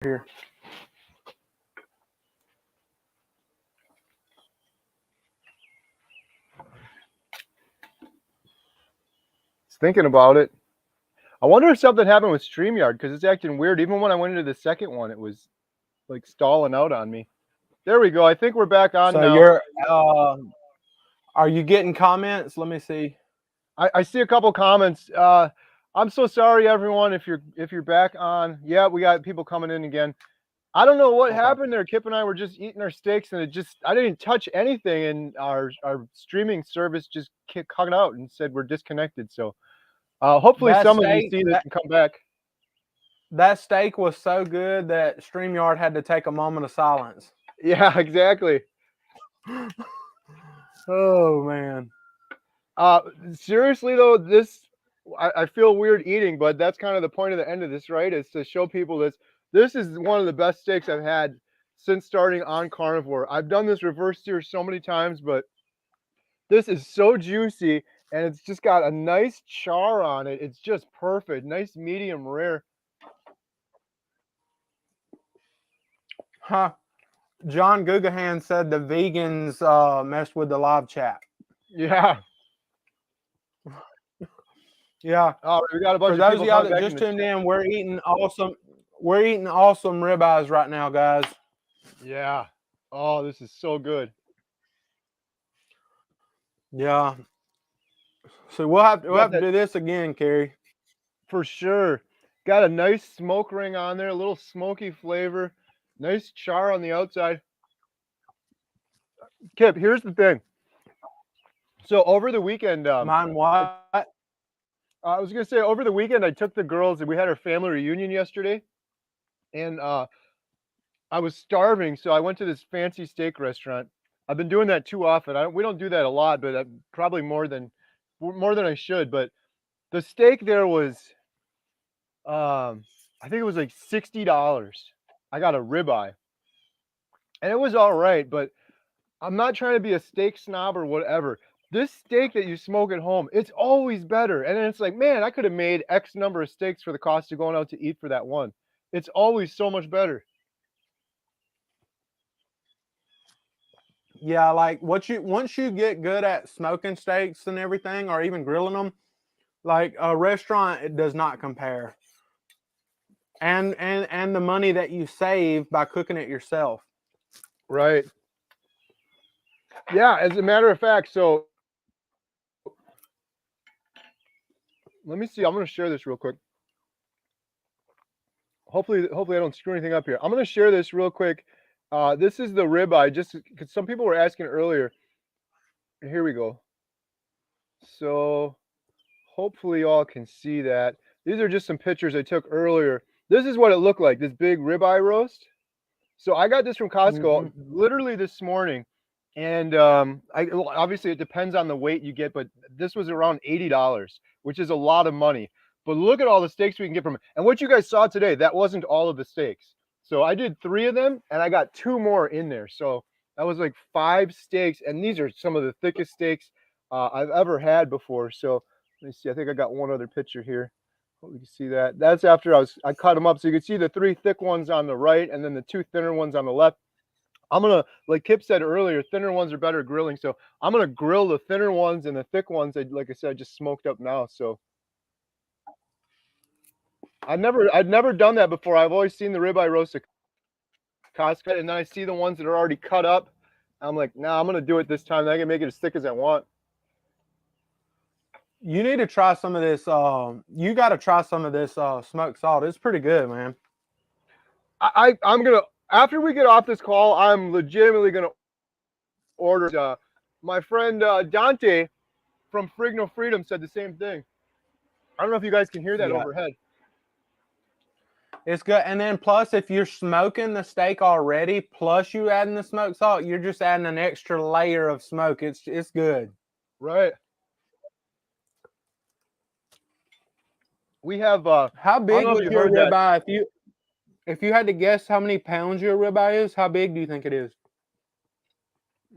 here. Thinking about it. I wonder if something happened with StreamYard because it's acting weird. Even when I went into the second one, it was like stalling out on me. There we go. I think we're back on So now. you're, are you getting comments? Let me see. I see a couple comments. I'm so sorry, everyone, if you're back on. Yeah, we got people coming in again. I don't know what happened there. Kip and I were just eating our steaks, and I didn't touch anything, and our streaming service just cut out and said we're disconnected. So hopefully some of you see this and come back. That steak was so good that StreamYard had to take a moment of silence. Yeah, exactly. Oh man. Seriously though, I feel weird eating, but that's kind of the point of the end of this, right? Is to show people this. This is one of the best steaks I've had since starting on carnivore. I've done this reverse sear so many times, but this is so juicy and it's just got a nice char on it. It's just perfect. Nice medium rare. Huh. John Gugahan said the vegans messed with the live chat. Yeah. Yeah. Oh, we got a bunch For of those people of y'all coming that back just in the tuned chat. in, we're eating awesome ribeyes right now, guys. Yeah. Oh, this is so good. Yeah. So we'll have to do this again, Kerry. For sure. Got a nice smoke ring on there, a little smoky flavor, nice char on the outside. Kip, here's the thing. So over the weekend, Mine what? I was gonna say over the weekend I took the girls and we had our family reunion yesterday, and I was starving, so I went to this fancy steak restaurant. I've been doing that too often. We don't do that a lot, but probably more than I should. But the steak there was, I think it was like $60. I got a ribeye, and it was all right, but I'm not trying to be a steak snob or whatever. This steak that you smoke at home, it's always better. And then it's like, man, I could have made X number of steaks for the cost of going out to eat for that one. It's always so much better. Yeah, like once you get good at smoking steaks and everything, or even grilling them, like a restaurant, it does not compare. And the money that you save by cooking it yourself. Right. Yeah, as a matter of fact, so let me see. I'm going to share this real quick. Hopefully I don't screw anything up here. I'm going to share this real quick. This is the ribeye, just because some people were asking earlier. Here we go. So hopefully y'all can see that. These are just some pictures I took earlier. This is what it looked like, this big ribeye roast. So I got this from Costco literally this morning. And obviously it depends on the weight you get, but this was around $80, which is a lot of money. But look at all the steaks we can get from it. And what you guys saw today, that wasn't all of the steaks. So I did 3 of them and I got 2 more in there. So that was like 5 steaks. And these are some of the thickest steaks I've ever had before. So let me see. I think I got one other picture here. Hope you can see that. That's after I cut them up. So you can see the 3 thick ones on the right and then the 2 thinner ones on the left. I'm going to, like Kip said earlier, thinner ones are better grilling. So I'm going to grill the thinner ones and the thick ones. Like I said, I just smoked up now. So I'd never done that before. I've always seen the ribeye roast at Costco, and then I see the ones that are already cut up. I'm like, nah, I'm going to do it this time. I can make it as thick as I want. You need to try some of this. You got to try some of this smoked salt. It's pretty good, man. I'm going to, after we get off this call, I'm legitimately going to order. My friend Dante from Frigno Freedom said the same thing. I don't know if you guys can hear that overhead. It's good. And then plus, if you're smoking the steak already, plus you adding the smoked salt, you're just adding an extra layer of smoke. It's good. Right. We have how big was your ribeye? If you had to guess how many pounds your ribeye is, how big do you think it is?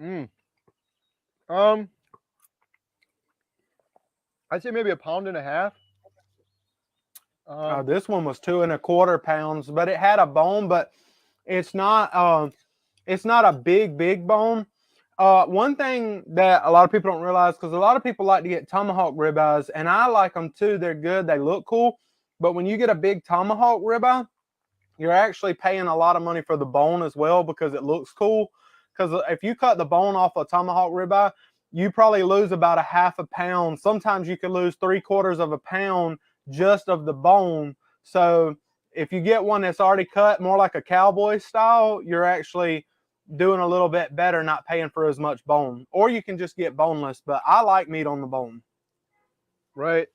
I'd say maybe 1.5 pounds. This one was 2¼ pounds, but it had a bone, but it's not a big bone. One thing that a lot of people don't realize, because a lot of people like to get tomahawk ribeyes, and I like them too. They're good. They look cool. But when you get a big tomahawk ribeye, you're actually paying a lot of money for the bone as well because it looks cool. Because if you cut the bone off a tomahawk ribeye, you probably lose about a ½ pound. Sometimes you could lose 3/4 pound just of the bone. So if you get one that's already cut more like a cowboy style, you're actually doing a little bit better, not paying for as much bone. Or you can just get boneless, but I like meat on the bone. Right.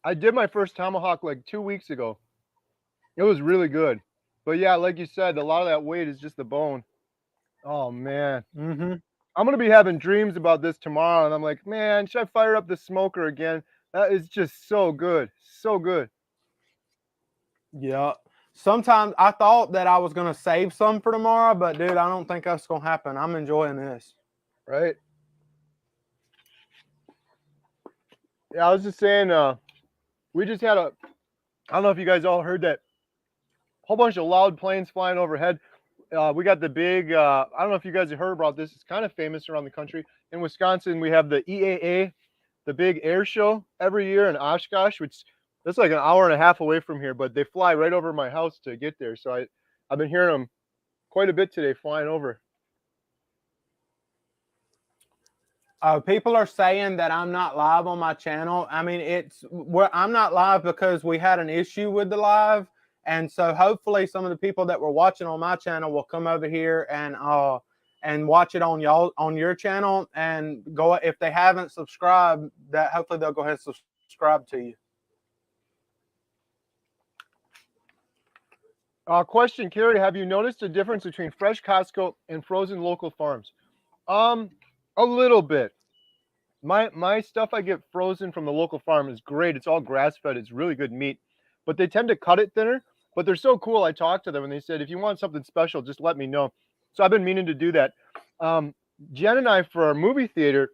I did my first tomahawk like 2 weeks ago. It was really good. But yeah, like you said, a lot of that weight is just the bone. Oh man. Mm-hmm. I'm gonna be having dreams about this tomorrow, and I'm like, man, should I fire up the smoker again? That is just so good. So good. Yeah. Sometimes I thought that I was going to save some for tomorrow, but dude, I don't think that's going to happen. I'm enjoying this. Right. Yeah, I was just saying, we just had I don't know if you guys all heard that whole bunch of loud planes flying overhead. We got the big, I don't know if you guys have heard about this. It's kind of famous around the country. In Wisconsin, we have the EAA, the big air show every year in Oshkosh, which that's like an hour and a half away from here, but they fly right over my house to get there. So I've been hearing them quite a bit today flying over. People are saying that I'm not live on my channel. I mean, I'm not live because we had an issue with the live. And so hopefully some of the people that were watching on my channel will come over here and watch it on your channel, and go, if they haven't subscribed, that hopefully they'll go ahead and subscribe to you. Question, Kerry, have you noticed a difference between fresh Costco and frozen local farms? A little bit. My stuff I get frozen from the local farm is great. It's all grass fed. It's really good meat, but they tend to cut it thinner. But they're so cool. I talked to them and they said, if you want something special, just let me know. So I've been meaning to do that. Jen and I, for our movie theater,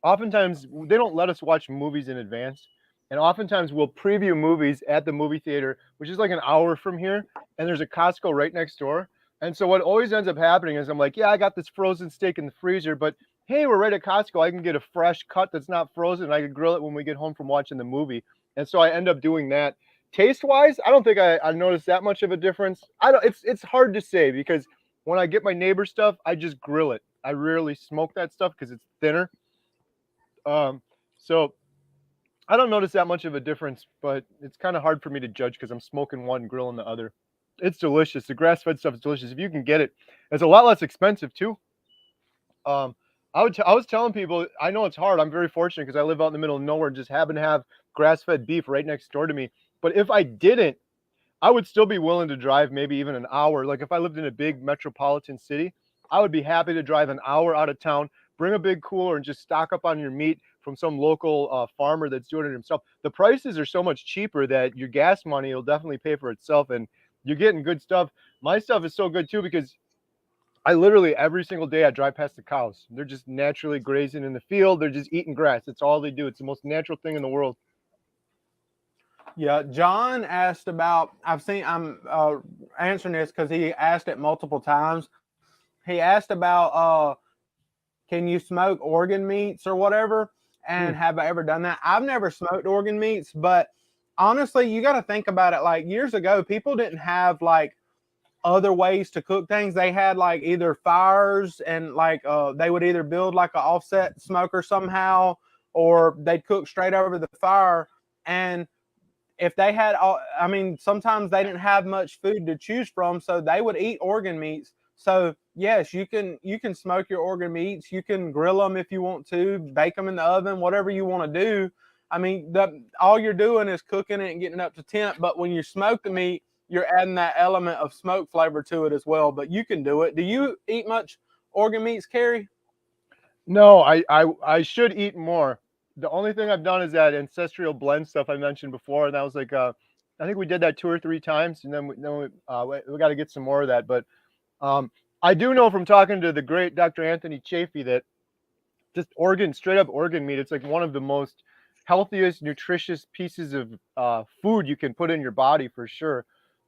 oftentimes they don't let us watch movies in advance. And oftentimes we'll preview movies at the movie theater, which is like an hour from here. And there's a Costco right next door. And so what always ends up happening is I'm like, yeah, I got this frozen steak in the freezer, but hey, we're right at Costco. I can get a fresh cut that's not frozen. And I can grill it when we get home from watching the movie. And so I end up doing that. Taste wise, I don't think I noticed that much of a difference. It's hard to say because when I get my neighbor stuff, I just grill it. I rarely smoke that stuff because it's thinner. So I don't notice that much of a difference, but it's kind of hard for me to judge because I'm smoking one, grilling the other. It's delicious. The grass-fed stuff is delicious. If you can get it, it's a lot less expensive too. I was telling people, I know it's hard. I'm very fortunate because I live out in the middle of nowhere and just happen to have grass-fed beef right next door to me. But if I didn't, I would still be willing to drive maybe even an hour. Like if I lived in a big metropolitan city, I would be happy to drive an hour out of town, bring a big cooler and just stock up on your meat from some local farmer that's doing it himself. The prices are so much cheaper that your gas money will definitely pay for itself and you're getting good stuff. My stuff is so good too because I literally every single day I drive past the cows. They're just naturally grazing in the field. They're just eating grass. It's all they do. It's the most natural thing in the world. Yeah, John asked about, I'm answering this because he asked it multiple times. He asked about, can you smoke organ meats or whatever? And have I ever done that? I've never smoked organ meats, but honestly, you got to think about it. Like years ago, people didn't have like other ways to cook things. They had like either fires and like they would either build like an offset smoker somehow, or they'd cook straight over the fire. And if they had, I mean, sometimes they didn't have much food to choose from, so they would eat organ meats. So yes, you can smoke your organ meats. You can grill them if you want to, bake them in the oven, whatever you want to do. I mean, all you're doing is cooking it and getting it up to temp. But when you smoke the meat, you're adding that element of smoke flavor to it as well. But you can do it. Do you eat much organ meats, Kerry? No, I should eat more. The only thing I've done is that ancestral blend stuff I mentioned before, and that was like I think we did that 2 or 3 times, and then we got to get some more of that. But I do know from talking to the great Dr. Anthony Chafee that just straight up organ meat, it's like one of the most healthiest, nutritious pieces of food you can put in your body for sure.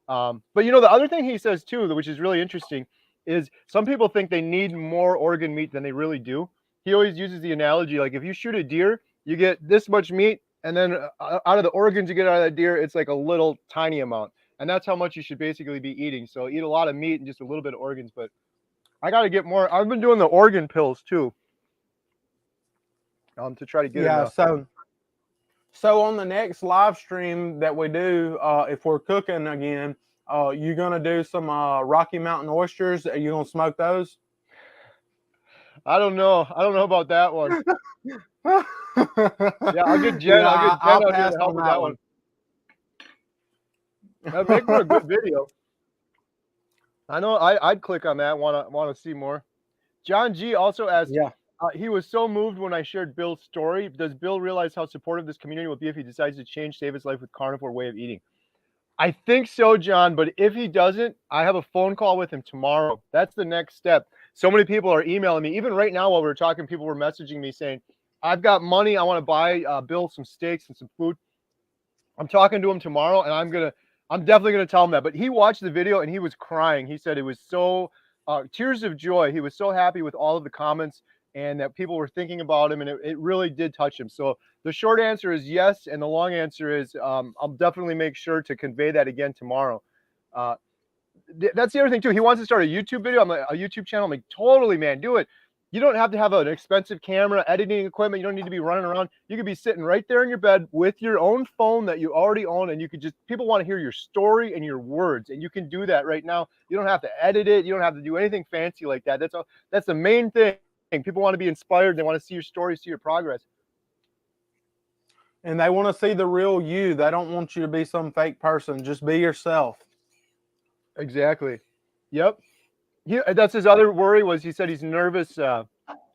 But you know, the other thing he says too, which is really interesting, is some people think they need more organ meat than they really do. He always uses the analogy like if you shoot a deer, you get this much meat, and then out of the organs you get out of that deer, it's like a little tiny amount, and that's how much you should basically be eating. So eat a lot of meat and just a little bit of organs. But I got to get more. I've been doing the organ pills too, to try to get Yeah, enough. so on the next live stream that we do, if we're cooking again, you gonna do some Rocky Mountain oysters? Are you gonna smoke those? I don't know. I don't know about that one. Yeah, I'll get Jen. Yeah, I'll get Jen I'll out here pass to help on with that that one. one. That'd make for a good video. I know. I'd click on that. Want to see more. John G also asked. Yeah. He was so moved when I shared Bill's story. Does Bill realize how supportive this community will be if he decides to save his life with carnivore way of eating? I think so, John. But if he doesn't, I have a phone call with him tomorrow. That's the next step. So many people are emailing me. Even right now, while we were talking, people were messaging me saying, "I've got money. I want to buy Bill some steaks and some food." I'm talking to him tomorrow, and I'm definitely gonna tell him that. But he watched the video and he was crying. He said it was so tears of joy. He was so happy with all of the comments and that people were thinking about him, and it really did touch him. So the short answer is yes, and the long answer is I'll definitely make sure to convey that again tomorrow. Uh, that's the other thing too. He wants to start a YouTube video. I'm like, a YouTube channel. I'm like, totally, man, do it. You don't have to have an expensive camera, editing equipment. You don't need to be running around. You could be sitting right there in your bed with your own phone that you already own, and you could just, people want to hear your story and your words, and you can do that right now. You don't have to edit it. You don't have to do anything fancy like that. That's the main thing. People want to be inspired. They want to see your story, see your progress. And they want to see the real you. They don't want you to be some fake person. Just be yourself. Exactly. Yep. That's his other worry was he said he's nervous.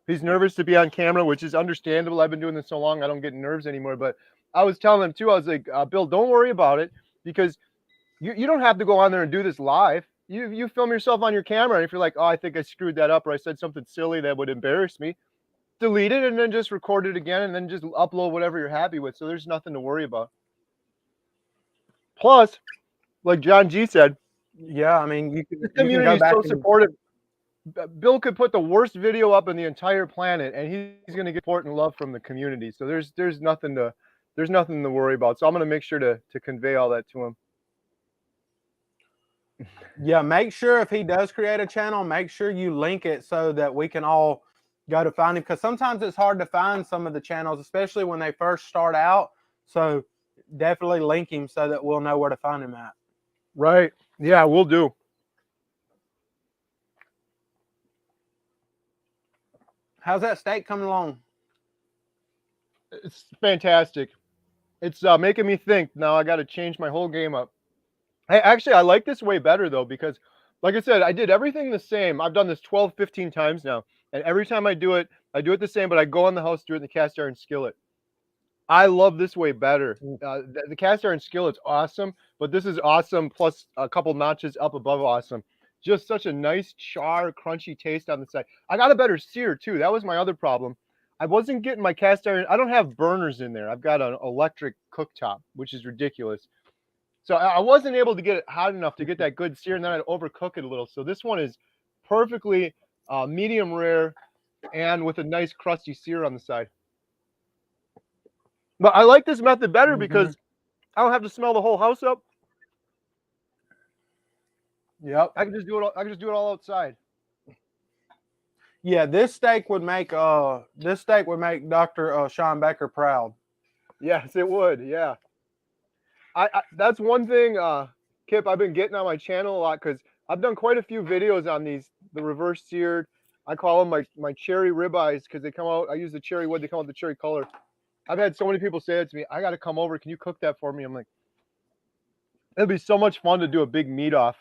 He's nervous to be on camera, which is understandable. I've been doing this so long, I don't get nerves anymore. But I was telling him too, I was like, Bill, don't worry about it, because you don't have to go on there and do this live. You film yourself on your camera, and if you're like, oh, I think I screwed that up, or I said something silly that would embarrass me, delete it and then just record it again and then just upload whatever you're happy with. So there's nothing to worry about. Plus, like John G said, Yeah, I mean, the you can community go is back so and supportive. Bill could put the worst video up on the entire planet, and he's going to get support and love from the community. So there's nothing to worry about. So I'm going to make sure to convey all that to him. yeah, make sure if he does create a channel, make sure you link it so that we can all go to find him, because sometimes it's hard to find some of the channels, especially when they first start out. So definitely link him so that we'll know where to find him at. Right. Yeah, we'll do. How's that steak coming along? It's fantastic. It's making me think. Now I got to change my whole game up. Hey, actually, I like this way better though, because like I said, I did everything the same. I've done this 12, 15 times now. And every time I do it the same, but I go in the house, do it in the cast iron skillet. I love this way better. The cast iron skillet's awesome, but this is awesome plus a couple notches up above awesome. Just such a nice char, crunchy taste on the side. I got a better sear too. That was my other problem. I wasn't getting my cast iron. I don't have burners in there. I've got an electric cooktop, which is ridiculous. So I wasn't able to get it hot enough to get that good sear, and then I'd overcook it a little. So this one is perfectly medium rare and with a nice crusty sear on the side. But I like this method better because I don't have to smell the whole house up. Yep. I can just do it all outside. Yeah, this steak would make Dr. Sean Becker proud. Yes, it would. Yeah. I that's one thing, Kipp, I've been getting on my channel a lot because I've done quite a few videos on the reverse seared. I call them my cherry ribeyes because they come out. I use the cherry wood. They come out the cherry color. I've had so many people say it to me. I got to come over. Can you cook that for me? I'm like, it'd be so much fun to do a big meet up,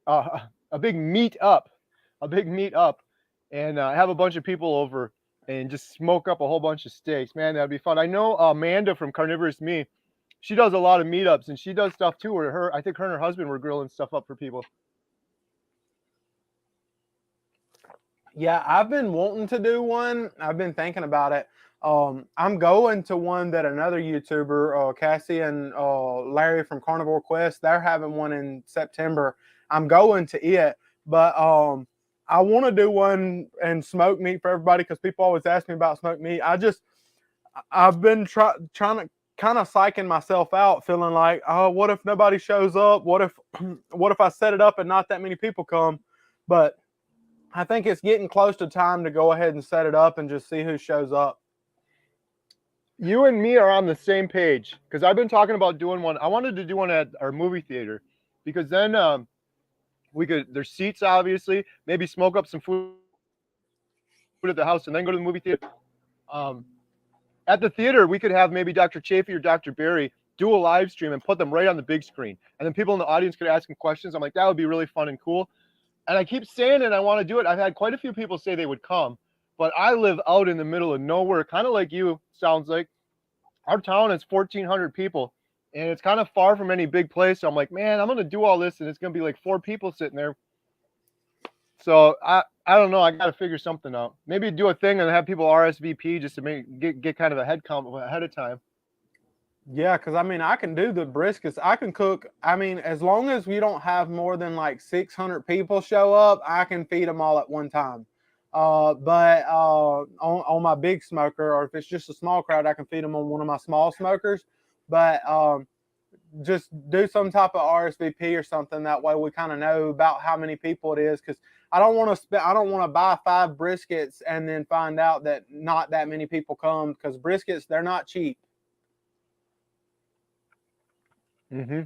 and have a bunch of people over and just smoke up a whole bunch of steaks. Man, that'd be fun. I know Amanda from Carnivorous Me. She does a lot of meetups, and she does stuff too where I think her and her husband were grilling stuff up for people. Yeah, I've been wanting to do one. I've been thinking about it. I'm going to one that another YouTuber, Cassie and Larry from Carnivore Quest, they're having one in September. I'm going to it, but I want to do one and smoke meat for everybody because people always ask me about smoked meat. I've been trying to kind of psyching myself out, feeling like, oh, what if nobody shows up? What if I set it up and not that many people come? But I think it's getting close to time to go ahead and set it up and just see who shows up. You and me are on the same page because I've been talking about doing one. I wanted to do one at our movie theater because then we could, there's seats obviously, maybe smoke up some food at the house and then go to the movie theater. At the theater, we could have maybe Dr. Chafee or Dr. Barry do a live stream and put them right on the big screen. And then people in the audience could ask them questions. I'm like, that would be really fun and cool. And I keep saying it, I want to do it. I've had quite a few people say they would come, but I live out in the middle of nowhere, kind of like you, sounds like. Our town is 1,400 people, and it's kind of far from any big place. So I'm like, man, I'm going to do all this, and it's going to be like 4 people sitting there. So I don't know. I got to figure something out. Maybe do a thing and have people RSVP just to get kind of a head count ahead of time. Yeah, because I mean, I can do the briskets. I can cook. I mean, as long as we don't have more than like 600 people show up, I can feed them all at one time. But on my big smoker, or if it's just a small crowd, I can feed them on one of my small smokers. But just do some type of RSVP or something. That way we kind of know about how many people it is. Because I don't want to buy 5 briskets and then find out that not that many people come. Because briskets, they're not cheap. Mm-hmm.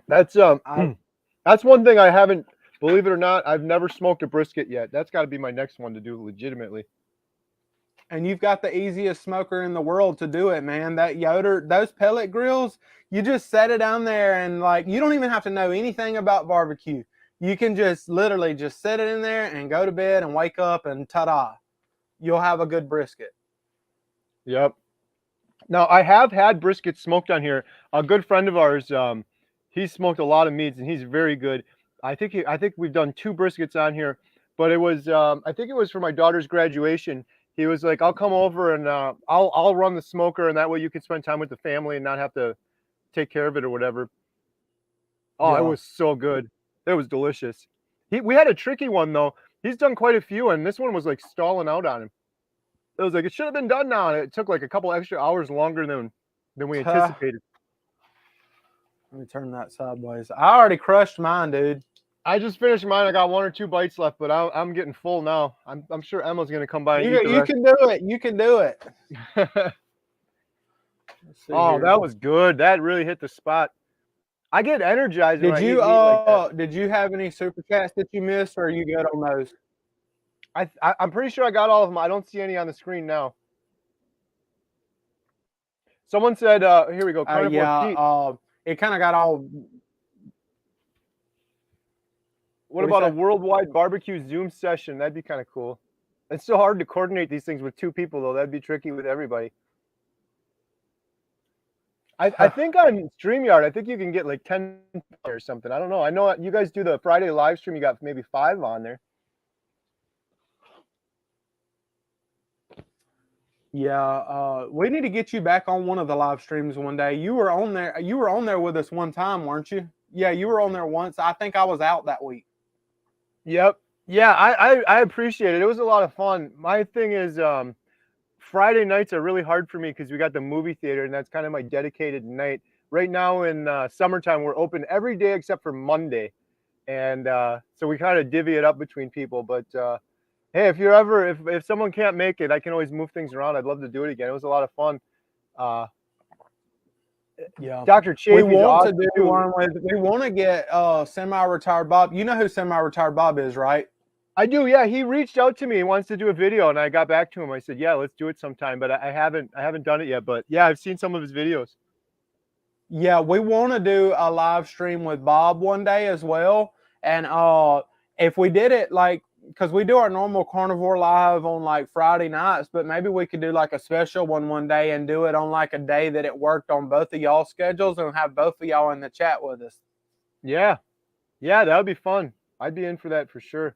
That's one thing I haven't, believe it or not, I've never smoked a brisket yet. That's got to be my next one to do legitimately. And you've got the easiest smoker in the world to do it, man. That Yoder, those pellet grills, you just set it down there and like, you don't even have to know anything about barbecue. You can just literally just set it in there and go to bed and wake up and ta-da, you'll have a good brisket. Yep. Now I have had brisket smoked on here. A good friend of ours, he smoked a lot of meats and he's very good. I think we've done 2 briskets on here, but it was I think it was for my daughter's graduation. He was like, I'll come over and I'll run the smoker, and that way you can spend time with the family and not have to take care of it or whatever. Oh, yeah. It was so good. It was delicious. We had a tricky one though. He's done quite a few, and this one was like stalling out on him. It was like, it should have been done now, and it took like a couple extra hours longer than we anticipated. Let me turn that sideways. I already crushed mine, dude. I just finished mine. I got 1 or 2 bites left, but I'm getting full now. I'm sure Emma's gonna come by and eat the rest. You can do it. You can do it. Oh, here. That was good. That really hit the spot. I get energized. Did you like did you have any super chats that you missed, or are you good on those? I'm pretty sure I got all of them. I don't see any on the screen now. Someone said, here we go. Yeah, it kind of got all. What about a worldwide barbecue Zoom session? That'd be kind of cool. It's so hard to coordinate these things with 2 people, though. That'd be tricky with everybody. I think on StreamYard, I think you can get like 10 or something. I don't know. I know you guys do the Friday live stream. You got maybe 5 on there. Yeah, we need to get you back on one of the live streams one day. You were on there. You were on there with us one time, weren't you? Yeah, you were on there once. I think I was out that week. Yep. Yeah, I appreciate it. It was a lot of fun. My thing is, Friday nights are really hard for me because we got the movie theater, and that's kind of my dedicated night. Right now in summertime, we're open every day except for Monday, and so we kind of divvy it up between people. But hey, if you're ever if someone can't make it, I can always move things around. I'd love to do it again. It was a lot of fun. Yeah, Dr. Chafee. We want to get semi-retired Bob. You know who semi-retired Bob is, right? I do. Yeah, he reached out to me. He wants to do a video, and I got back to him. I said, "Yeah, let's do it sometime." But I haven't done it yet. But yeah, I've seen some of his videos. Yeah, we want to do a live stream with Bob one day as well. And if we did it like, because we do our normal carnivore live on like Friday nights, but maybe we could do like a special one day and do it on like a day that it worked on both of y'all's schedules and have both of y'all in the chat with us. Yeah, that would be fun. I'd be in for that for sure.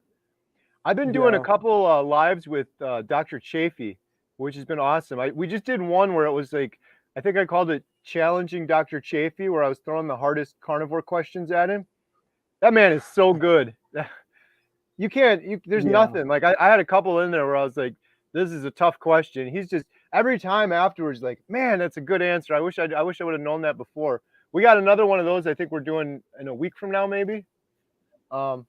I've been doing a Yeah. couple lives with Dr. Chafee, which has been awesome. We just did one where it was like, I think I called it Challenging Dr. Chafee, where I was throwing the hardest carnivore questions at him. That man is so good. There's Yeah. nothing. Like I had a couple in there where I was like, this is a tough question. He's just every time afterwards, like, man, that's a good answer. I wish I would have known that before. We got another one of those. I think we're doing in a week from now, maybe. But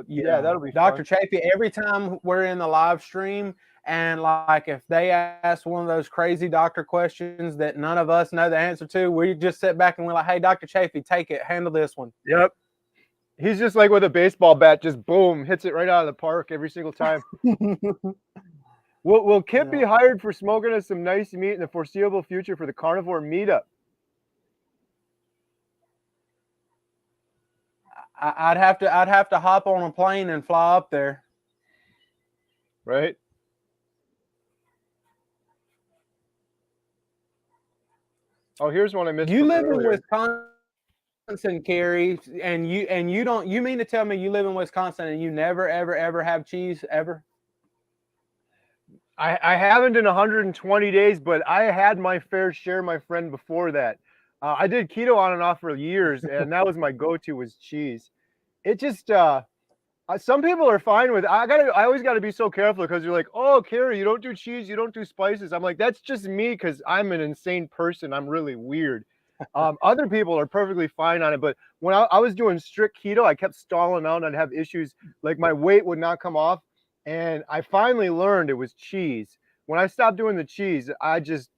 yeah, Yeah. that'll be Dr. fun. Chafee, every time we're in the live stream and like if they ask one of those crazy doctor questions that none of us know the answer to, we just sit back and we're like, hey, Dr. Chafee, take it, handle this one. Yep. He's just like with a baseball bat, just boom, hits it right out of the park every single time. Will Kipp be hired for smoking us some nice meat in the foreseeable future for the carnivore meetup? I'd have to hop on a plane and fly up there. Right? Oh, here's one I missed. You live earlier. in Wisconsin, Kerry, and you don't. You mean to tell me you live in Wisconsin and you never ever have cheese ever? I haven't in 120 days, but I had my fair share, my friend, before that. I did keto on and off for years, and that was my go-to was cheese. It just some people are fine with it. I always gotta be so careful because you're like, oh, Kerry, you don't do cheese, you don't do spices. I'm like, that's just me because I'm an insane person. I'm really weird. Other people are perfectly fine on it, but when I was doing strict keto, I kept stalling out and I'd have issues. Like my weight would not come off. And I finally learned it was cheese. When I stopped doing the cheese, I just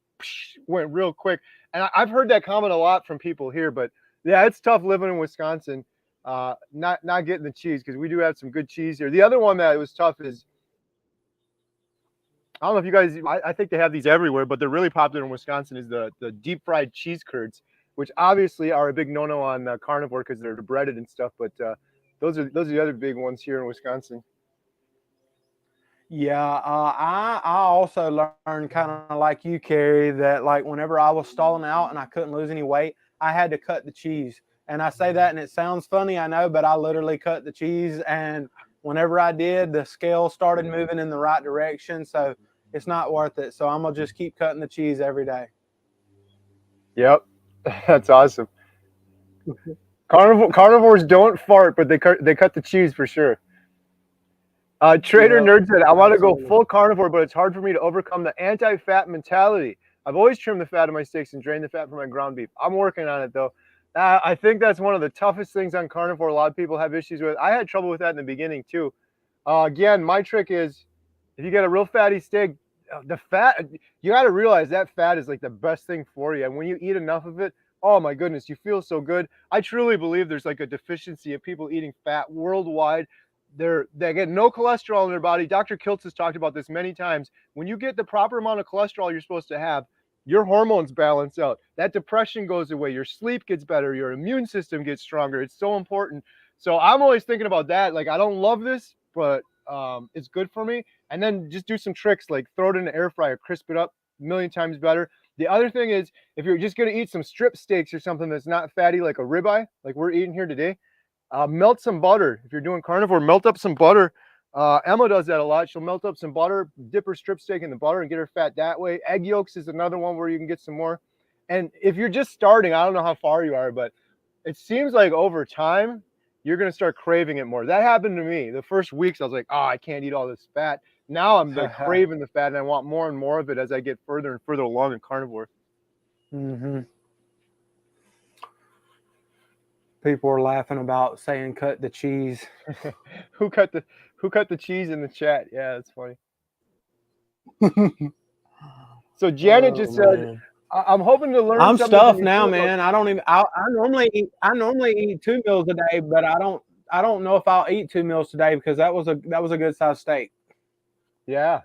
went real quick. And I've heard that comment a lot from people here, but yeah, it's tough living in Wisconsin, not getting the cheese because we do have some good cheese here. The other one that was tough is, I don't know if you guys, I think they have these everywhere, but they're really popular in Wisconsin is the deep fried cheese curds, which obviously are a big no-no on carnivore because they're breaded and stuff. But those are the other big ones here in Wisconsin. Yeah, I also learned kind of like you, Kerry, that like whenever I was stalling out and I couldn't lose any weight, I had to cut the cheese. And I say that and it sounds funny, I know, but I literally cut the cheese. And whenever I did, the scale started moving in the right direction. So it's not worth it. So I'm going to just keep cutting the cheese every day. Yep, that's awesome. Carnivores don't fart, but they cut the cheese for sure. Trader Nerd said, I want to go full carnivore, but it's hard for me to overcome the anti-fat mentality. I've always trimmed the fat of my steaks and drained the fat from my ground beef. I'm working on it, though. I think that's one of the toughest things on carnivore a lot of people have issues with. I had trouble with that in the beginning, too. Again, my trick is, if you get a real fatty steak, the fat, you got to realize that fat is like the best thing for you. And when you eat enough of it, oh my goodness, you feel so good. I truly believe there's like a deficiency of people eating fat worldwide. They get no cholesterol in their body. Dr. Kiltz has talked about this many times. When you get the proper amount of cholesterol you're supposed to have, your hormones balance out. That depression goes away. Your sleep gets better. Your immune system gets stronger. It's so important. So I'm always thinking about that. Like, I don't love this, but it's good for me. And then just do some tricks, like throw it in the air fryer, crisp it up, a million times better. The other thing is, if you're just going to eat some strip steaks or something that's not fatty, like a ribeye, like we're eating here today, melt some butter. If you're doing carnivore, melt up some butter. Emma does that a lot. She'll melt up some butter, dip her strip steak in the butter and get her fat that way. Egg yolks is another one where you can get some more. And if you're just starting, I don't know how far you are, but it seems like over time, you're going to start craving it more. That happened to me. The first weeks, I was like, oh, I can't eat all this fat. Now I'm like craving the fat and I want more and more of it as I get further and further along in carnivore. Mm-hmm. People are laughing about saying cut the cheese. Who cut the cheese in the chat? Yeah, that's funny. So Janet just said, I'm hoping to learn. I'm stuffed now, man. I don't even. I normally eat 2 meals a day, but I don't know if I'll eat 2 meals today because that was a good sized steak. Yeah.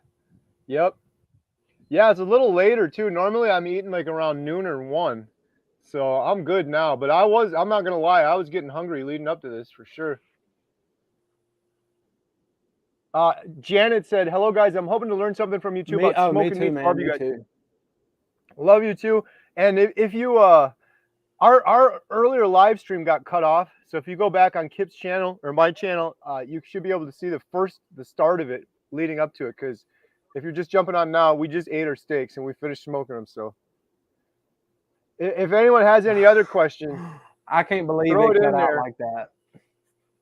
Yep. Yeah, it's a little later too. Normally I'm eating like around noon or 1. So I'm good now, but I'm not gonna lie, I was getting hungry leading up to this for sure. Janet said, hello guys, I'm hoping to learn something from you too about smoking meat. Love you guys. Love you too. And if you Our earlier live stream got cut off, so if you go back on Kipp's channel or my channel, you should be able to see the start of it leading up to it. Because if you're just jumping on now, we just ate our steaks and we finished smoking them. So if anyone has any other questions, I can't believe throw it it cut in out there. like that.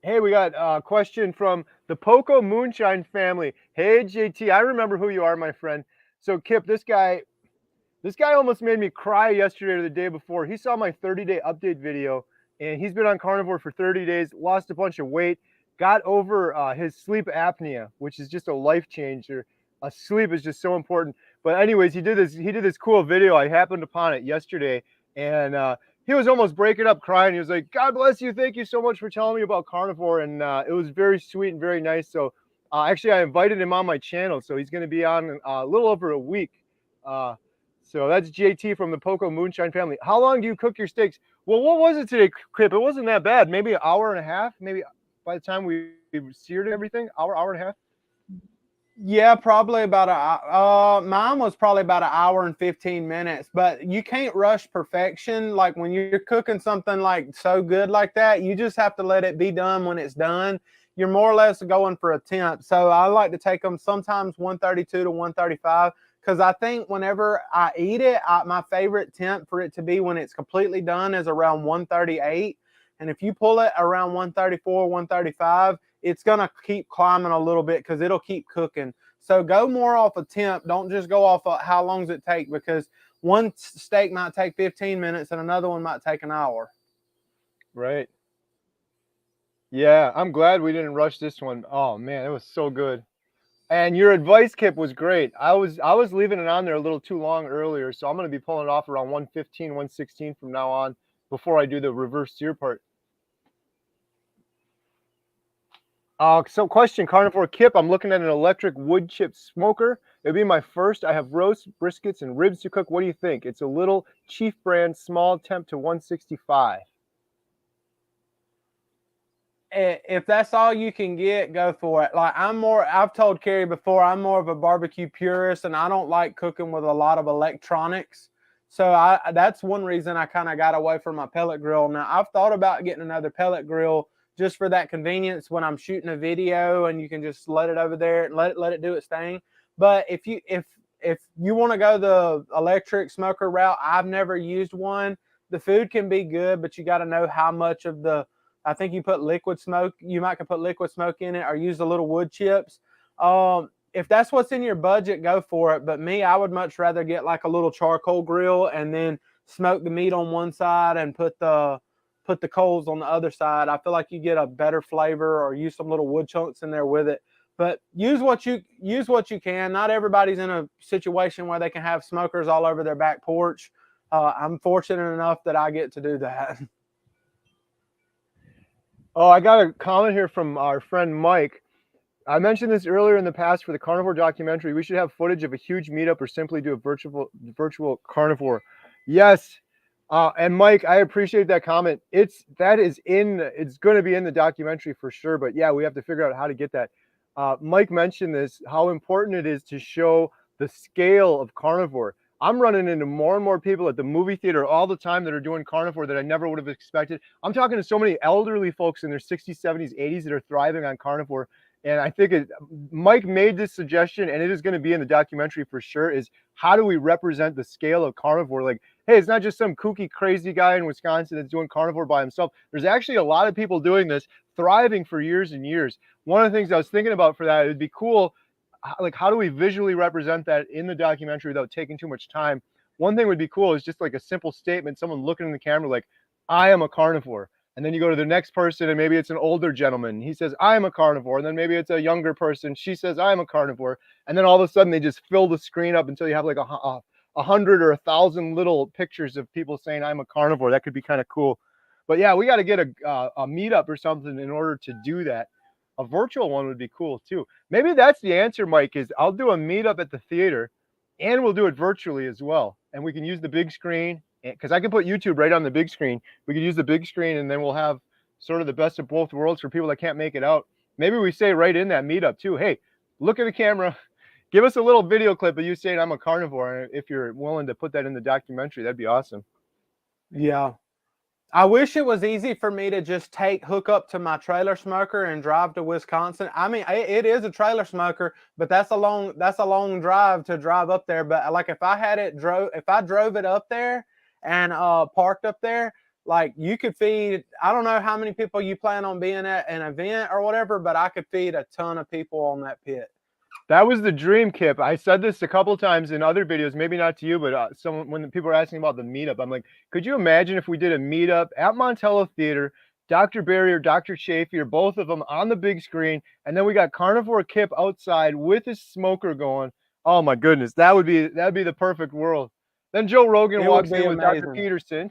Hey, we got a question from the Poco Moonshine family. Hey, JT, I remember who you are, my friend. So Kipp, this guy almost made me cry yesterday or the day before. He saw my 30-day update video, and he's been on carnivore for 30 days, lost a bunch of weight, got over his sleep apnea, which is just a life changer. Sleep is just so important. But anyways, he did this cool video. I happened upon it yesterday, and he was almost breaking up crying. He was like, "God bless you. Thank you so much for telling me about carnivore." And it was very sweet and very nice. So actually, I invited him on my channel. So he's going to be on a little over a week. So that's JT from the Poco Moonshine family. How long do you cook your steaks? Well, what was it today, Kipp? It wasn't that bad. Maybe an hour and a half. Maybe by the time we seared everything, hour and a half. Yeah, probably about mine was probably about an hour and 15 minutes, but you can't rush perfection. Like when you're cooking something like so good like that, you just have to let it be done when it's done. You're more or less going for a temp. So I like to take them sometimes 132 to 135 because I think whenever I eat it, my favorite temp for it to be when it's completely done is around 138. And if you pull it around 134, 135, it's going to keep climbing a little bit because it'll keep cooking. So go more off a temp. Don't just go off of how long does it take, because one steak might take 15 minutes and another one might take an hour. Right. Yeah, I'm glad we didn't rush this one. Oh man, it was so good. And your advice, Kipp, was great. I was leaving it on there a little too long earlier, so I'm going to be pulling it off around 115, 116 from now on before I do the reverse sear part. So question, Carnivore Kipp, I'm looking at an electric wood chip smoker. It'll be my first. I have roast, briskets, and ribs to cook. What do you think? It's a little Chief brand, small temp to 165. If that's all you can get, go for it. Like I've told Kerry before, I'm more of a barbecue purist and I don't like cooking with a lot of electronics. So that's one reason I kind of got away from my pellet grill. Now I've thought about getting another pellet grill just for that convenience when I'm shooting a video and you can just let it over there and let it do its thing. But if you want to go the electric smoker route, I've never used one. The food can be good, but you got to know how much of the, I think you put liquid smoke. You might can put liquid smoke in it or use the little wood chips. If that's what's in your budget, go for it. But me, I would much rather get like a little charcoal grill and then smoke the meat on one side and put the coals on the other side. I feel like you get a better flavor, or use some little wood chunks in there with it. But use what you can. Not everybody's in a situation where they can have smokers all over their back porch. I'm fortunate enough that I get to do that. Oh, I got a comment here from our friend Mike. I mentioned this earlier in the past for the Carnivore documentary. We should have footage of a huge meetup or simply do a virtual carnivore. Yes. And Mike, I appreciate that comment. It's going to be in the documentary for sure. But yeah, we have to figure out how to get that. Mike mentioned this, how important it is to show the scale of carnivore. I'm running into more and more people at the movie theater all the time that are doing carnivore that I never would have expected. I'm talking to so many elderly folks in their 60s, 70s, 80s that are thriving on carnivore. And I think Mike made this suggestion, and it is going to be in the documentary for sure, is how do we represent the scale of carnivore? Like, hey, it's not just some kooky, crazy guy in Wisconsin that's doing carnivore by himself. There's actually a lot of people doing this, thriving for years and years. One of the things I was thinking about for that, it'd be cool, like, how do we visually represent that in the documentary without taking too much time? One thing would be cool is just like a simple statement, someone looking in the camera like, I am a carnivore. And then you go to the next person and maybe it's an older gentleman. He says, I am a carnivore. And then maybe it's a younger person. She says, I am a carnivore. And then all of a sudden they just fill the screen up until you have like 100 or 1,000 little pictures of people saying I'm a carnivore. That could be kind of cool. But yeah, we got to get a meetup or something in order to do that. A virtual one would be cool too. Maybe that's the answer, Mike, is I'll do a meetup at the theater and we'll do it virtually as well. And we can use the big screen, because I can put YouTube right on the big screen. We could use the big screen and then we'll have sort of the best of both worlds for people that can't make it out. Maybe we say right in that meetup too, hey, look at the camera. Give us a little video clip of you saying I'm a carnivore. And if you're willing to put that in the documentary, that'd be awesome. Yeah. I wish it was easy for me to just hook up to my trailer smoker and drive to Wisconsin. I mean, it is a trailer smoker, but that's a long drive to drive up there. But like if I drove it up there and parked up there, like you could feed, I don't know how many people you plan on being at an event or whatever, but I could feed a ton of people on that pit. That was the dream, Kipp. I said this a couple times in other videos, maybe not to you, but when people were asking about the meetup, I'm like, could you imagine if we did a meetup at Montello Theater, Dr. Barry or Dr. Chafee or both of them on the big screen, and then we got Carnivore Kipp outside with his smoker going. Oh my goodness, that'd be the perfect world. Then Joe Rogan walks in with Dr. Peterson.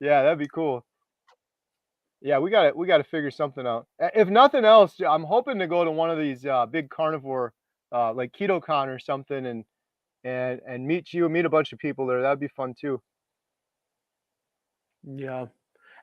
Yeah, that'd be cool. Yeah, we got to figure something out. If nothing else, I'm hoping to go to one of these big carnivore, like KetoCon or something, and meet a bunch of people there. That'd be fun too. Yeah,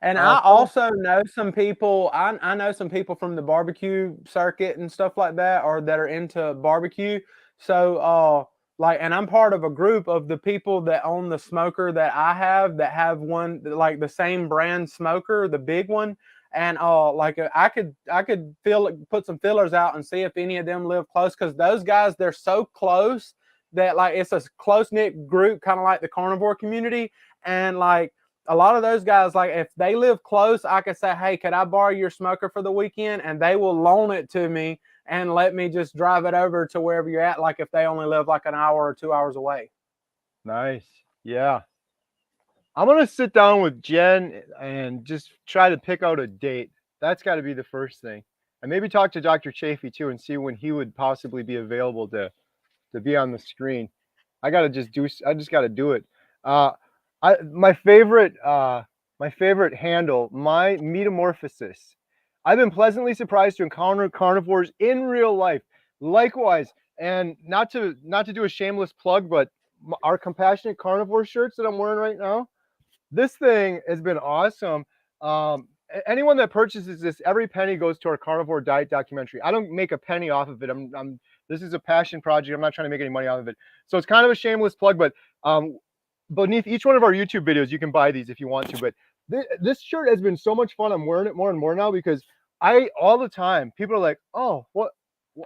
and I also know some people. I know some people from the barbecue circuit and stuff like that, or that are into barbecue. So, like, and I'm part of a group of the people that own the smoker that I have, that have one like the same brand smoker, the big one. And like I could put some fillers out and see if any of them live close, because those guys, they're so close that like it's a close knit group, kind of like the carnivore community, and like a lot of those guys, like if they live close, I could say, hey, could I borrow your smoker for the weekend? And they will loan it to me and let me just drive it over to wherever you're at, like if they only live like an hour or 2 hours away. Nice. Yeah. I'm going to sit down with Jen and just try to pick out a date. That's got to be the first thing. And maybe talk to Dr. Chafee too and see when he would possibly be available to be on the screen. I just got to do it. My favorite handle, my metamorphosis. I've been pleasantly surprised to encounter carnivores in real life. Likewise, and not to do a shameless plug, but our compassionate carnivore shirts that I'm wearing right now, this thing has been awesome. Anyone that purchases this, every penny goes to our Carnivore Diet documentary. I don't make a penny off of it. This is a passion project. I'm not trying to make any money off of it. So it's kind of a shameless plug, but beneath each one of our YouTube videos, you can buy these if you want to. But this shirt has been so much fun. I'm wearing it more and more now because all the time, people are like, oh, what?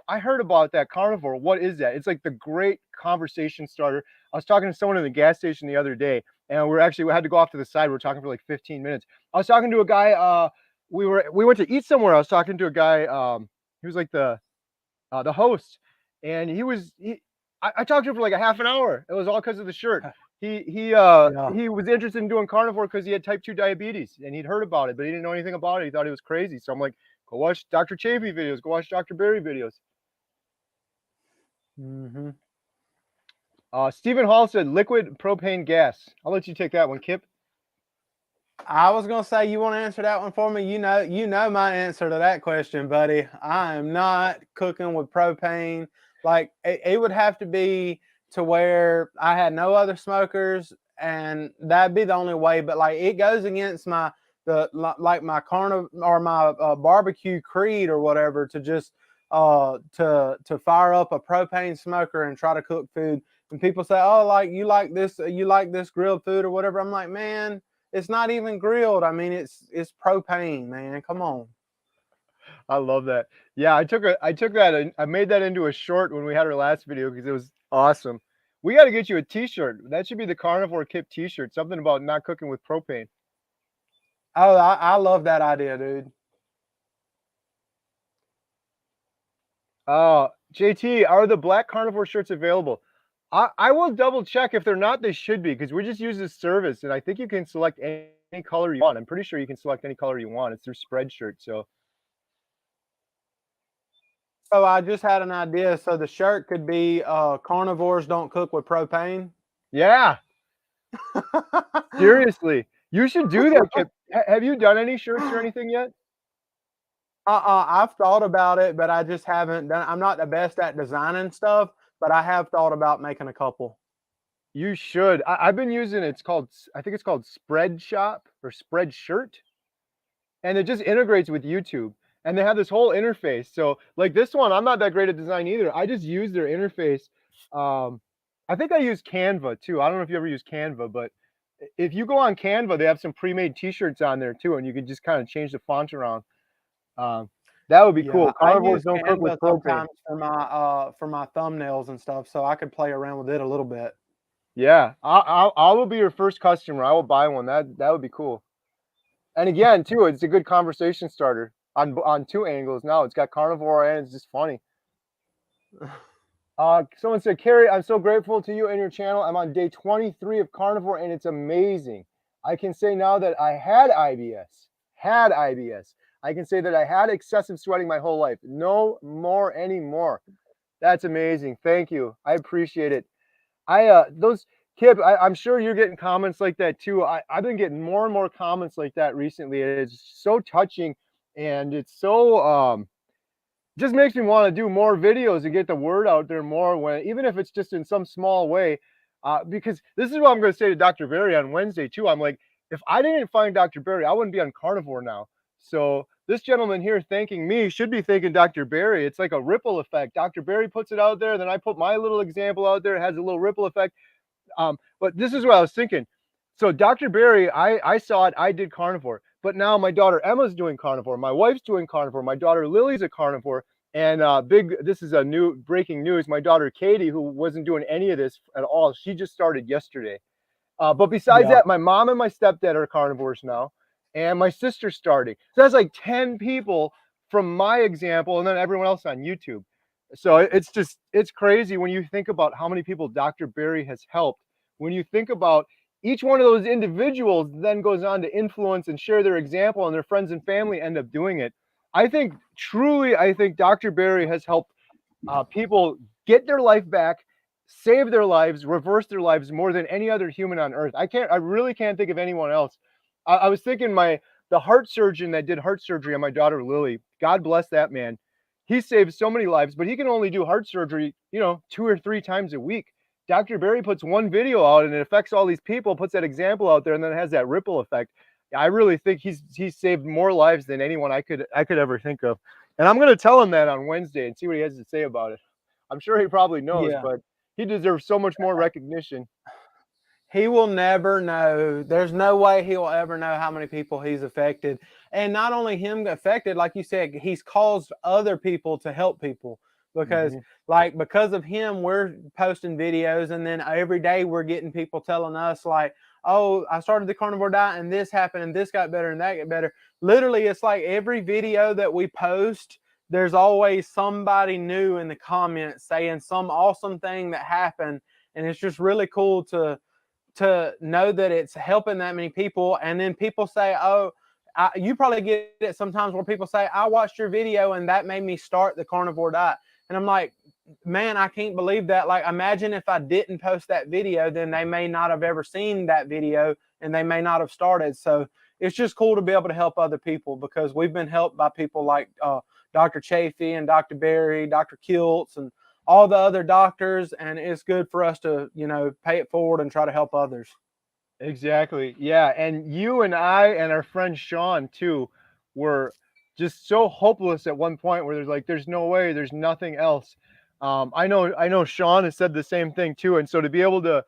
I heard about that carnivore. What is that? It's like the great conversation starter. I was talking to someone in the gas station the other day, and we had to go off to the side. We were talking for like 15 minutes. I was talking to a guy. We went to eat somewhere. I was talking to a guy. He was like the host, and I talked to him for like a half an hour. It was all because of the shirt. He was interested in doing carnivore because he had type 2 diabetes, and he'd heard about it, but he didn't know anything about it. He thought it was crazy. So I'm like, go watch Dr. Chafee videos. Go watch Dr. Barry videos. Mm-hmm. Stephen Hall said liquid propane gas. I'll let you take that one, Kipp. I was gonna say, you want to answer that one for me? You know my answer to that question, buddy. I am not cooking with propane. Like it would have to be to where I had no other smokers, and that'd be the only way. But like it goes against my carnivore or my barbecue creed or whatever to just to fire up a propane smoker and try to cook food. And people say, oh, like you like this grilled food or whatever. I'm like, man, it's not even grilled. I mean, it's propane, man. Come on. I love that. Yeah, I took that and I made that into a short when we had our last video because it was awesome. We got to get you a t-shirt. That should be the Carnivore Kipp t-shirt. Something about not cooking with propane. Oh, I love that idea, dude. JT, are the black carnivore shirts available? I will double check. If they're not, they should be, because we just use this service, and I think you can select any color you want. I'm pretty sure you can select any color you want. It's through Spreadshirt. So I just had an idea. So the shirt could be carnivores don't cook with propane. Yeah. Seriously, you should do that, Kipp. Have you done any shirts or anything yet? I've thought about it, but I just haven't done. I'm not the best at designing stuff, but I have thought about making a couple. You should. I've been using it. I think it's called Spreadshop or Spreadshirt, and it just integrates with YouTube. And they have this whole interface. So like this one, I'm not that great at design either. I just use their interface. I think I use Canva too. I don't know if you ever use Canva, but if you go on Canva, they have some pre-made T-shirts on there too, and you can just kind of change the font around. That would be Yeah, cool. I Carnivores use don't cook with Canva propane. sometimes for my thumbnails and stuff, so I could play around with it a little bit. Yeah, I will be your first customer. I will buy one. That would be cool. And again, too, it's a good conversation starter on two angles. Now it's got carnivore and it's just funny. Someone said, Kerry, I'm so grateful to you and your channel. I'm on day 23 of carnivore and it's amazing. I can say now that I had IBS. I can say that I had excessive sweating my whole life. No more anymore. That's amazing. Thank you. I appreciate it. Those Kipp, I'm sure you're getting comments like that too. I've been getting more and more comments like that recently. It's so touching and it's so just makes me want to do more videos and get the word out there more, when even if it's just in some small way. Because this is what I'm going to say to Dr. Barry on Wednesday too. I'm like, if I didn't find Dr. Barry, I wouldn't be on carnivore now. So this gentleman here thanking me should be thanking Dr. Barry. It's like a ripple effect. Dr. Barry puts it out there, then I put my little example out there. It has a little ripple effect. But this is what I was thinking. So Dr. Barry, I saw it, I did carnivore, but now my daughter Emma's doing carnivore. My wife's doing carnivore. My daughter Lily's a carnivore. And this is a new breaking news. My daughter Katie, who wasn't doing any of this at all, she just started yesterday. But besides Yeah. that, my mom and my stepdad are carnivores now, and my sister's starting. So that's like 10 people from my example, and then everyone else on YouTube. So it's crazy when you think about how many people Dr. Barry has helped. When you think about each one of those individuals then goes on to influence and share their example, and their friends and family end up doing it. I think Dr. Barry has helped people get their life back, save their lives, reverse their lives more than any other human on earth. I really can't think of anyone else. I was thinking the heart surgeon that did heart surgery on my daughter Lily, God bless that man. He saved so many lives, but he can only do heart surgery, 2 or 3 times a week. Dr. Barry puts one video out and it affects all these people, puts that example out there, and then it has that ripple effect. I really think he's saved more lives than anyone I could ever think of. And I'm going to tell him that on Wednesday and see what he has to say about it. I'm sure he probably knows, Yeah. but he deserves so much more recognition. He will never know. There's no way he will ever know how many people he's affected. And not only him affected, like you said, he's caused other people to help people. Because because of him, we're posting videos, and then every day we're getting people telling us like, oh, I started the carnivore diet and this happened and this got better and that got better. Literally, it's like every video that we post, there's always somebody new in the comments saying some awesome thing that happened. And it's just really cool to know that it's helping that many people. And then people say, oh, you probably get it sometimes where people say, I watched your video and that made me start the carnivore diet. And I'm like, man, I can't believe that. Like, imagine if I didn't post that video, then they may not have ever seen that video and they may not have started. So it's just cool to be able to help other people, because we've been helped by people like Dr. Chafee and Dr. Barry, Dr. Kiltz, and all the other doctors. And it's good for us to, pay it forward and try to help others. Exactly. Yeah. And you and I and our friend Sean too were just so hopeless at one point where there's no way, there's nothing else. I know Sean has said the same thing too. And so to be able to,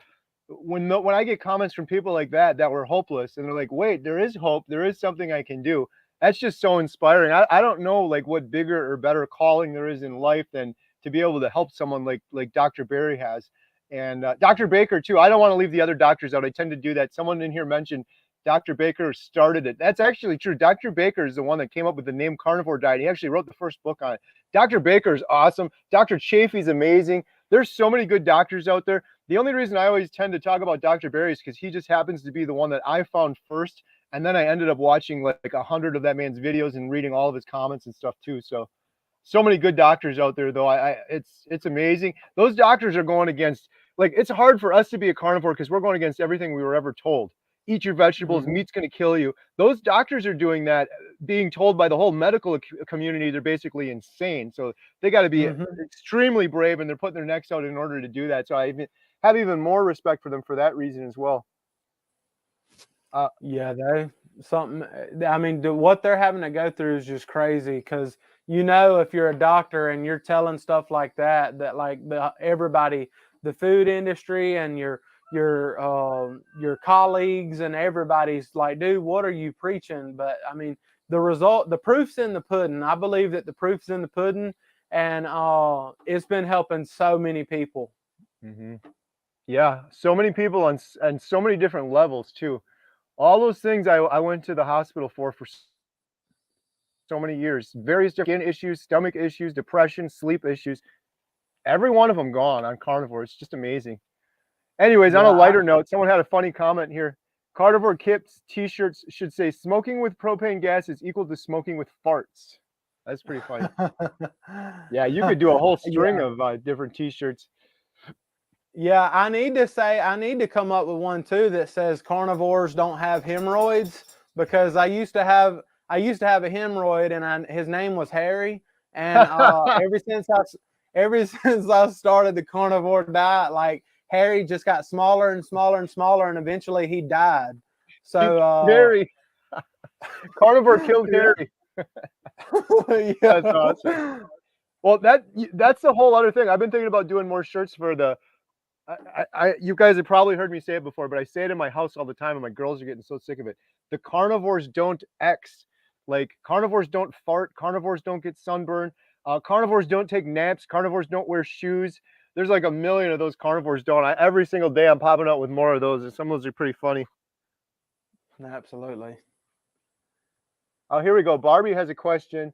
when I get comments from people like that were hopeless and they're like, wait, there is hope, there is something I can do. That's just so inspiring. I don't know like what bigger or better calling there is in life than to be able to help someone like Dr. Barry has. And Dr. Baker too. I don't want to leave the other doctors out. I tend to do that. Someone in here mentioned Dr. Baker started it. That's actually true. Dr. Baker is the one that came up with the name Carnivore Diet. He actually wrote the first book on it. Dr. Baker is awesome. Dr. Chafee's amazing. There's so many good doctors out there. The only reason I always tend to talk about Dr. Barry is because he just happens to be the one that I found first. And then I ended up watching like 100 of that man's videos and reading all of his comments and stuff too. So many good doctors out there though. It's amazing. Those doctors are going against, like, it's hard for us to be a carnivore because we're going against everything we were ever told. Eat your vegetables, meat's going to kill you. Those doctors are doing that, being told by the whole medical community they're basically insane. So they got to be extremely brave, and they're putting their necks out in order to do that. So I have even more respect for them for that reason as well. Yeah, I mean, what they're having to go through is just crazy, because if you're a doctor and you're telling stuff like that like everybody, the food industry and your your colleagues and everybody's like, dude, what are you preaching? But I mean, the proof's in the pudding. I believe that the proof's in the pudding, and it's been helping so many people. Mm-hmm. Yeah, so many people on so many different levels too. All those things I went to the hospital for so many years. Various different skin issues, stomach issues, depression, sleep issues. Every one of them gone on carnivore. It's just amazing. Anyways, on a Yeah, lighter note, someone had a funny comment here. Carnivore Kipp's t-shirts should say smoking with propane gas is equal to smoking with farts. That's pretty funny. Yeah, you could do a whole string yeah. of different t-shirts. Yeah, I need to come up with one too that says carnivores don't have hemorrhoids, because I used to have a hemorrhoid, and his name was Harry, and ever since I started the carnivore diet, like Harry just got smaller and smaller and smaller, and eventually he died. So Harry. Carnivore killed yeah. Harry. That's awesome. Yeah. Well, that's the whole other thing. I've been thinking about doing more shirts for the you guys have probably heard me say it before, but I say it in my house all the time, and my girls are getting so sick of it. The carnivores don't X. Like, carnivores don't fart. Carnivores don't get sunburn. Carnivores don't take naps. Carnivores don't wear shoes. There's like a million of those carnivores don't. Every single day I'm popping out with more of those, and some of those are pretty funny. Absolutely. Oh, here we go. Barbie has a question.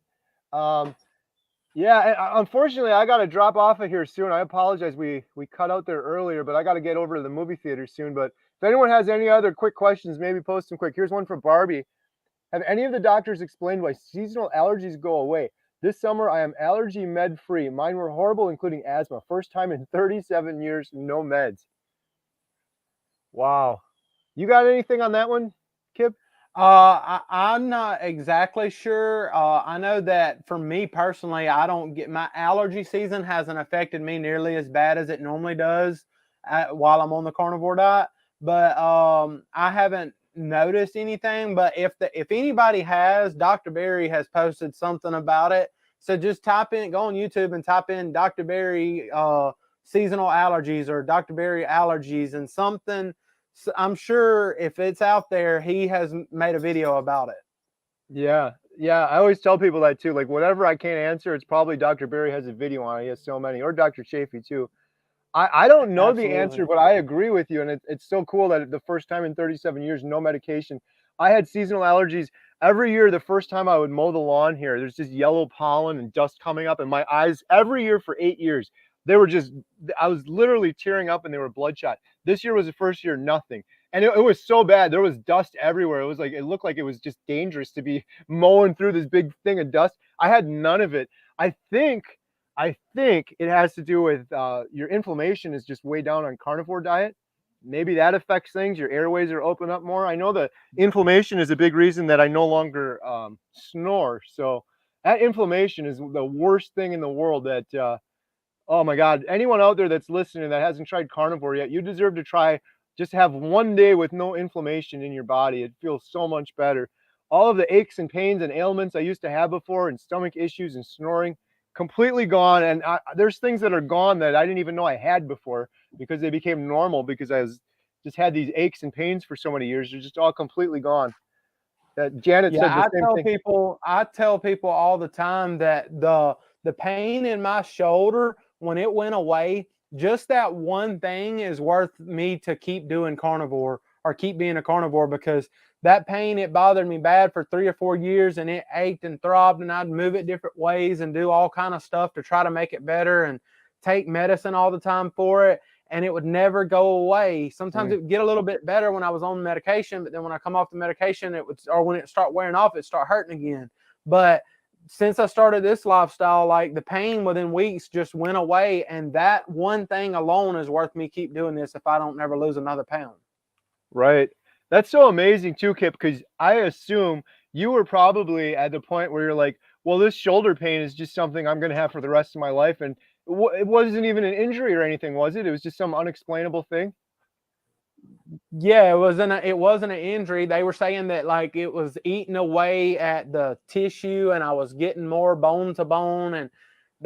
Yeah, unfortunately, I got to drop off of here soon. I apologize. We cut out there earlier, but I got to get over to the movie theater soon. But if anyone has any other quick questions, maybe post them quick. Here's one from Barbie. Have any of the doctors explained why seasonal allergies go away? This summer, I am allergy med free. Mine were horrible, including asthma. First time in 37 years, no meds. Wow. You got anything on that one, Kipp? I'm not exactly sure. I know that for me personally, I don't get my allergy season hasn't affected me nearly as bad as it normally does while I'm on the carnivore diet. But I haven't noticed anything. But if anybody has, Dr. Berry has posted something about it. So just go on YouTube and type in Dr. Berry seasonal allergies or Dr. Berry allergies, and something. So I'm sure if it's out there, he has made a video about it. Yeah, yeah. I always tell people that too. Like, whatever I can't answer, it's probably Dr. Berry has a video on it. He has so many, or Dr. Chafee too. I don't know the answer, Absolutely. but I agree with you. And it's so cool that the first time in 37 years, no medication. I had seasonal allergies every year. The first time I would mow the lawn here, there's just yellow pollen and dust coming up, and my eyes every year for 8 years, they were just, I was literally tearing up and they were bloodshot. This year was the first year, nothing. And it was so bad. There was dust everywhere. It was like, it looked like it was just dangerous to be mowing through this big thing of dust. I had none of it. I think it has to do with your inflammation is just way down on carnivore diet. Maybe that affects things. Your airways are open up more. I know the inflammation is a big reason that I no longer snore. So that inflammation is the worst thing in the world that, oh my God, anyone out there that's listening that hasn't tried carnivore yet, you deserve to try. Just have one day with no inflammation in your body. It feels so much better. All of the aches and pains and ailments I used to have before, and stomach issues and snoring, completely gone. And there's things that are gone that I didn't even know I had before, because they became normal because I was just had these aches and pains for so many years. They're just all completely gone. Janet said the same thing. I tell people all the time that the pain in my shoulder, when it went away, just that one thing is worth me to keep doing carnivore or keep being a carnivore, because that pain, it bothered me bad for 3 or 4 years, and it ached and throbbed, and I'd move it different ways and do all kind of stuff to try to make it better and take medicine all the time for it, and it would never go away. Sometimes it would get a little bit better when I was on medication, but then when I come off the medication, or when it start wearing off, it start hurting again. But since I started this lifestyle, like, the pain within weeks just went away, and that one thing alone is worth me keep doing this if I don't never lose another pound. Right. That's so amazing too, Kipp, because I assume you were probably at the point where you're like, well, this shoulder pain is just something I'm going to have for the rest of my life. And it wasn't even an injury or anything, was it? It was just some unexplainable thing. Yeah, it wasn't an injury. They were saying that, like, it was eating away at the tissue, and I was getting more bone to bone, and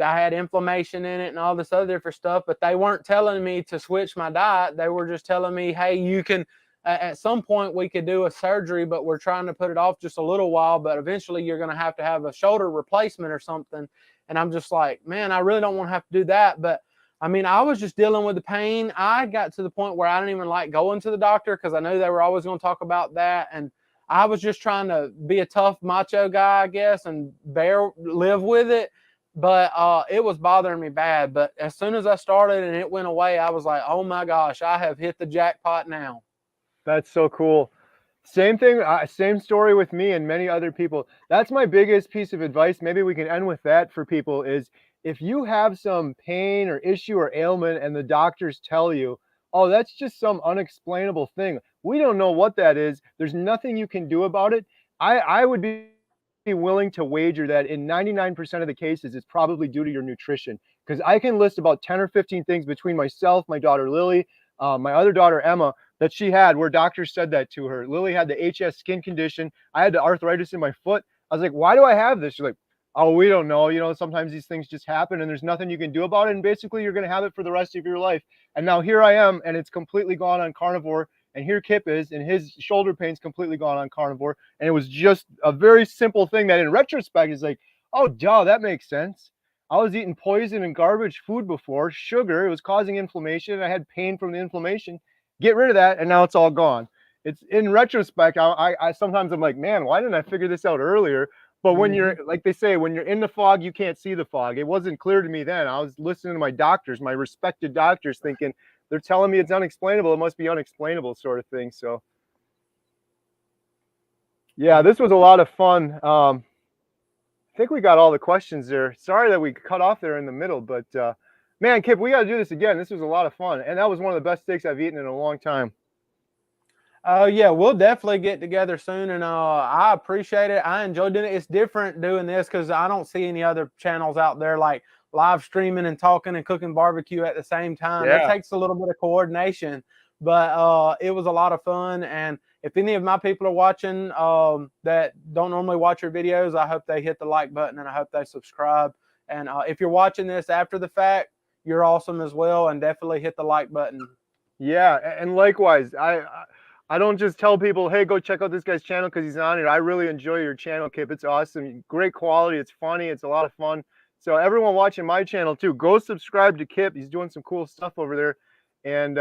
I had inflammation in it and all this other different stuff, but they weren't telling me to switch my diet. They were just telling me, hey, you can, at some point we could do a surgery, but we're trying to put it off just a little while, but eventually you're going to have a shoulder replacement or something. And I'm just like, man, I really don't want to have to do that. But I mean, I was just dealing with the pain. I got to the point where I didn't even like going to the doctor because I knew they were always going to talk about that. And I was just trying to be a tough macho guy, I guess, and live with it. But it was bothering me bad. But as soon as I started and it went away, I was like, oh my gosh, I have hit the jackpot now. That's so cool. Same thing, same story with me and many other people. That's my biggest piece of advice. Maybe we can end with that for people is if you have some pain or issue or ailment and the doctors tell you, oh, that's just some unexplainable thing. We don't know what that is. There's nothing you can do about it. I would be willing to wager that in 99% of the cases, it's probably due to your nutrition. Because I can list about 10 or 15 things between myself, my daughter Lily, my other daughter Emma, that she had where doctors said that to her. Lily had the HS skin condition. I had the arthritis in my foot. I was like, why do I have this? She's like, oh, we don't know. You know, sometimes these things just happen and there's nothing you can do about it. And basically you're going to have it for the rest of your life. And now here I am and it's completely gone on carnivore. And here Kipp is and his shoulder pain's completely gone on carnivore. And it was just a very simple thing that in retrospect is like, oh, duh, that makes sense. I was eating poison and garbage food before, sugar, it was causing inflammation. I had pain from the inflammation. Get rid of that, and now it's all gone. It's in retrospect, I sometimes I'm like, man, why didn't I figure this out earlier? But when you're, like they say, when you're in the fog, you can't see the fog. It wasn't clear to me then. I was listening to my doctors, my respected doctors, thinking, they're telling me it's unexplainable. It must be unexplainable sort of thing. So, yeah, this was a lot of fun. I think we got all the questions there. Sorry that we cut off there in the middle, but man, Kipp, we got to do this again. This was a lot of fun, and that was one of the best steaks I've eaten in a long time. Yeah, we'll definitely get together soon, and I appreciate it. I enjoy doing it. It's different doing this because I don't see any other channels out there like live streaming and talking and cooking barbecue at the same time. Yeah. It takes a little bit of coordination, but it was a lot of fun. And if any of my people are watching that don't normally watch your videos, I hope they hit the like button and I hope they subscribe. And if you're watching this after the fact, you're awesome as well, and definitely hit the like button. Yeah, and likewise, I don't just tell people, hey, go check out this guy's channel because he's on it. I really enjoy your channel, Kipp. It's awesome. Great quality. It's funny. It's a lot of fun. So everyone watching my channel too, go subscribe to Kipp. He's doing some cool stuff over there. And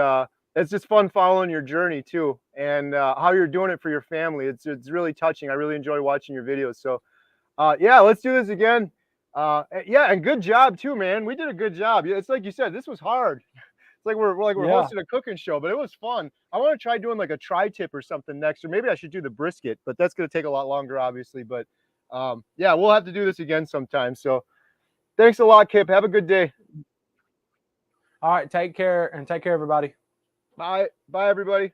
it's just fun following your journey too and how you're doing it for your family. It's really touching. I really enjoy watching your videos. So yeah, let's do this again. Yeah, and good job too, man. We did a good job. It's like you said, this was hard. It's like we're hosting a cooking show, but it was fun. I want to try doing like a tri-tip or something next, or maybe I should do the brisket, but that's going to take a lot longer, obviously. But yeah, we'll have to do this again sometime. So thanks a lot, Kipp. Have a good day. All right, take care, and take care, everybody. Bye. Bye, everybody.